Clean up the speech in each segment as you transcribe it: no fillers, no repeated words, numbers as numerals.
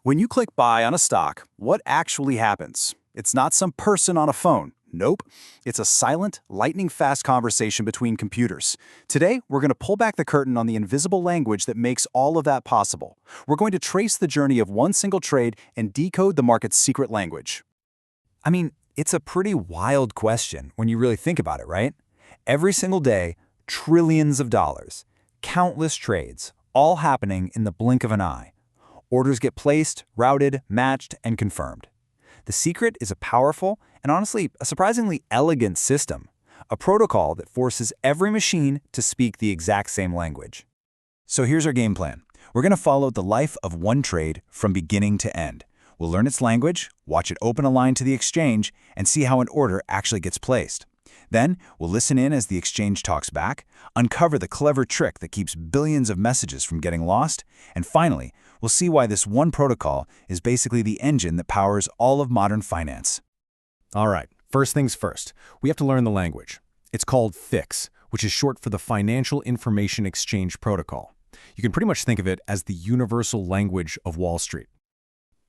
When you click buy on a stock, what actually happens? It's not some person on a phone. Nope. It's a silent, lightning-fast conversation between computers. Today, we're going to pull back the curtain on the invisible language that makes all of that possible. We're going to trace the journey of one single trade and decode the market's secret language. I mean, it's a pretty wild question when you really think about it, right? Every single day, trillions of dollars, countless trades, all happening in the blink of an eye. Orders get placed, routed, matched, and confirmed. The secret is a powerful and honestly a surprisingly elegant system, a protocol that forces every machine to speak the exact same language. So here's our game plan. We're going to follow the life of one trade from beginning to end. We'll learn its language, watch it open a line to the exchange, and see how an order actually gets placed. Then, we'll listen in as the exchange talks back, uncover the clever trick that keeps billions of messages from getting lost, and finally, we'll see why this one protocol is basically the engine that powers all of modern finance. All right, first things first, we have to learn the language. It's called FIX, which is short for the Financial Information Exchange Protocol. You can pretty much think of it as the universal language of Wall Street.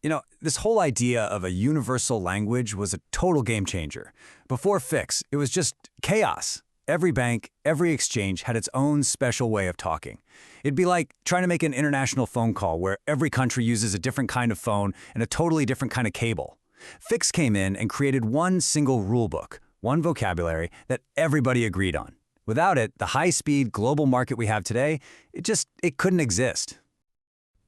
You know, this whole idea of a universal language was a total game changer. Before FIX, it was just chaos. Every bank, every exchange had its own special way of talking. It'd be like trying to make an international phone call where every country uses a different kind of phone and a totally different kind of cable. FIX came in and created one single rulebook, one vocabulary that everybody agreed on. Without it, the high-speed global market we have today, it couldn't exist.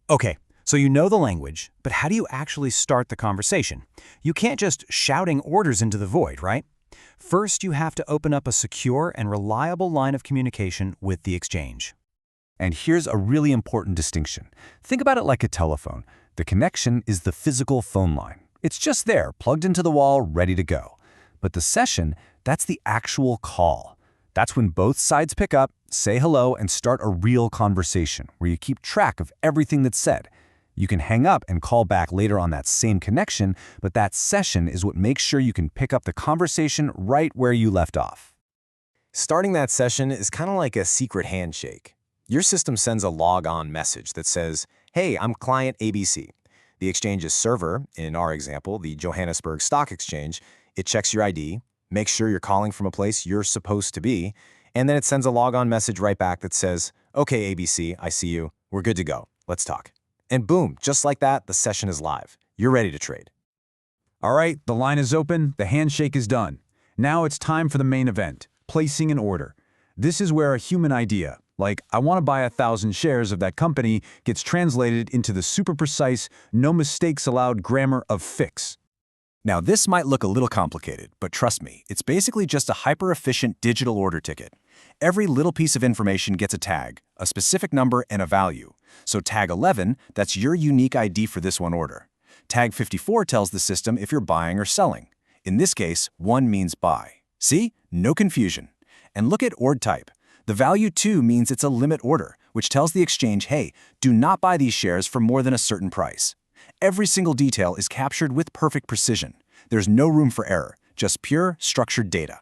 Okay, so you know the language, but how do you actually start the conversation? You can't just shouting orders into the void, right? First, you have to open up a secure and reliable line of communication with the exchange. And here's a really important distinction. Think about it like a telephone. The connection is the physical phone line. It's just there, plugged into the wall, ready to go. But the session, that's the actual call. That's when both sides pick up, say hello, and start a real conversation where you keep track of everything that's said. You can hang up and call back later on that same connection, but that session is what makes sure you can pick up the conversation right where you left off. Starting that session is kind of like a secret handshake. Your system sends a log-on message that says, "Hey, I'm client ABC." The exchange's server, in our example, the Johannesburg Stock Exchange, it checks your ID, makes sure you're calling from a place you're supposed to be, and then it sends a log-on message right back that says, "Okay, ABC, I see you. We're good to go. Let's talk." And boom, just like that, the session is live. You're ready to trade. All right, the line is open, the handshake is done. Now it's time for the main event, placing an order. This is where a human idea, like I want to buy 1,000 shares of that company, gets translated into the super precise, no mistakes allowed grammar of FIX. Now, this might look a little complicated, but trust me, it's basically just a hyper-efficient digital order ticket. Every little piece of information gets a tag, a specific number, and a value. So tag 11, that's your unique ID for this one order. Tag 54 tells the system if you're buying or selling. In this case, 1 means buy. See? No confusion. And look at ord type. The value 2 means it's a limit order, which tells the exchange, hey, do not buy these shares for more than a certain price. Every single detail is captured with perfect precision. There's no room for error, just pure, structured data.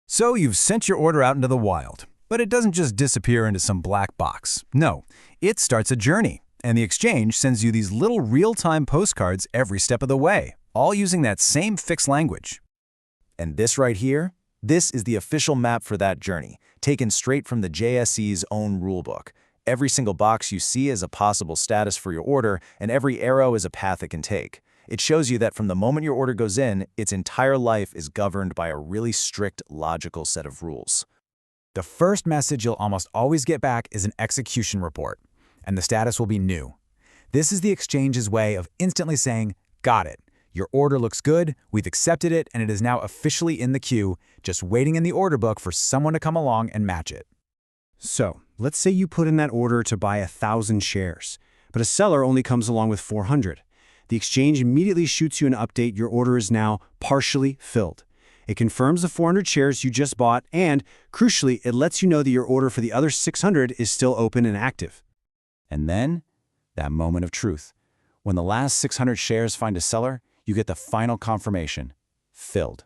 So you've sent your order out into the wild, but it doesn't just disappear into some black box. No, it starts a journey, and the exchange sends you these little real-time postcards every step of the way, all using that same FIX language. And this right here, this is the official map for that journey, taken straight from the JSE's own rulebook. Every single box you see is a possible status for your order, and every arrow is a path it can take. It shows you that from the moment your order goes in, its entire life is governed by a really strict, logical set of rules. The first message you'll almost always get back is an execution report, and the status will be new. This is the exchange's way of instantly saying, got it. Your order looks good, we've accepted it, and it is now officially in the queue, just waiting in the order book for someone to come along and match it. So, let's say you put in that order to buy 1,000 shares, but a seller only comes along with 400. The exchange immediately shoots you an update your order is now partially filled. It confirms the 400 shares you just bought and, crucially, it lets you know that your order for the other 600 is still open and active. And then, that moment of truth. When the last 600 shares find a seller, you get the final confirmation. Filled.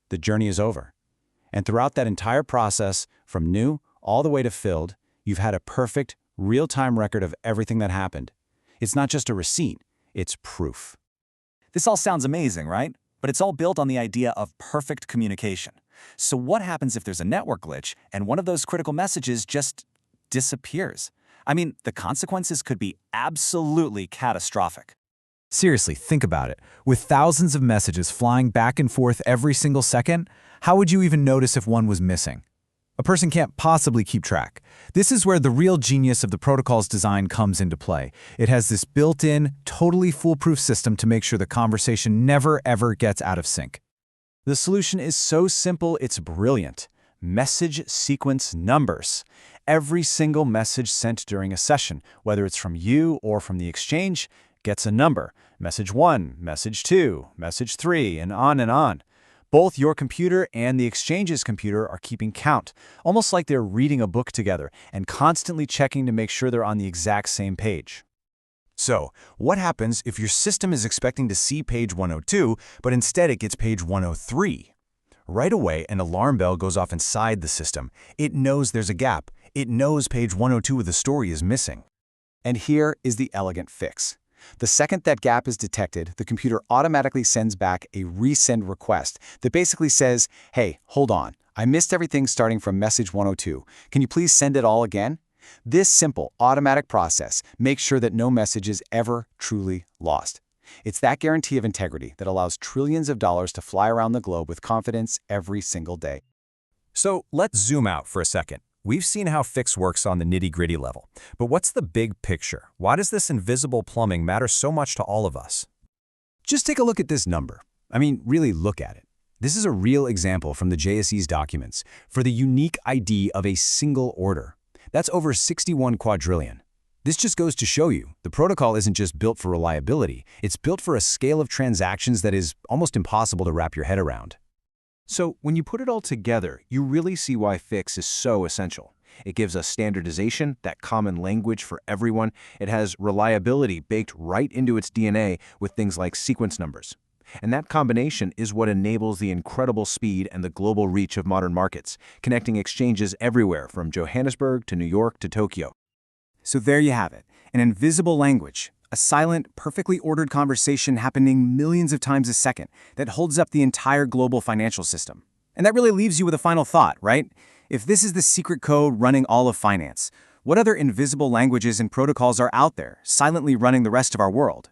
The journey is over. And throughout that entire process, from new all the way to filled, you've had a perfect, real-time record of everything that happened. It's not just a receipt. It's proof. This all sounds amazing, right? But it's all built on the idea of perfect communication. So what happens if there's a network glitch and one of those critical messages just disappears? I mean, the consequences could be absolutely catastrophic. Seriously, think about it. With thousands of messages flying back and forth every single second, how would you even notice if one was missing? A person can't possibly keep track. This is where the real genius of the protocol's design comes into play. It has this built-in, totally foolproof system to make sure the conversation never ever gets out of sync. The solution is so simple, it's brilliant. Message sequence numbers. Every single message sent during a session, whether it's from you or from the exchange, gets a number. Message 1, message 2, message 3, and on and on. Both your computer and the exchange's computer are keeping count, almost like they're reading a book together and constantly checking to make sure they're on the exact same page. So, what happens if your system is expecting to see page 102, but instead it gets page 103? Right away, an alarm bell goes off inside the system. It knows there's a gap. It knows page 102 of the story is missing. And here is the elegant fix. The second that gap is detected, the computer automatically sends back a resend request that basically says, hey, hold on, I missed everything starting from message 102. Can you please send it all again? This simple, automatic process makes sure that no message is ever truly lost. It's that guarantee of integrity that allows trillions of dollars to fly around the globe with confidence every single day. So let's zoom out for a second. We've seen how Fix works on the nitty-gritty level, but what's the big picture? Why does this invisible plumbing matter so much to all of us? Just take a look at this number. I mean, really look at it. This is a real example from the JSE's documents for the unique ID of a single order. That's over 61 quadrillion. This just goes to show you, the protocol isn't just built for reliability, it's built for a scale of transactions that is almost impossible to wrap your head around. So when you put it all together, you really see why Fix is so essential. It gives us standardization, that common language for everyone. It has reliability baked right into its DNA with things like sequence numbers. And that combination is what enables the incredible speed and the global reach of modern markets, connecting exchanges everywhere from Johannesburg to New York to Tokyo. So there you have it, an invisible language, a silent, perfectly ordered conversation happening millions of times a second that holds up the entire global financial system. And that really leaves you with a final thought, right? If this is the secret code running all of finance, what other invisible languages and protocols are out there, silently running the rest of our world?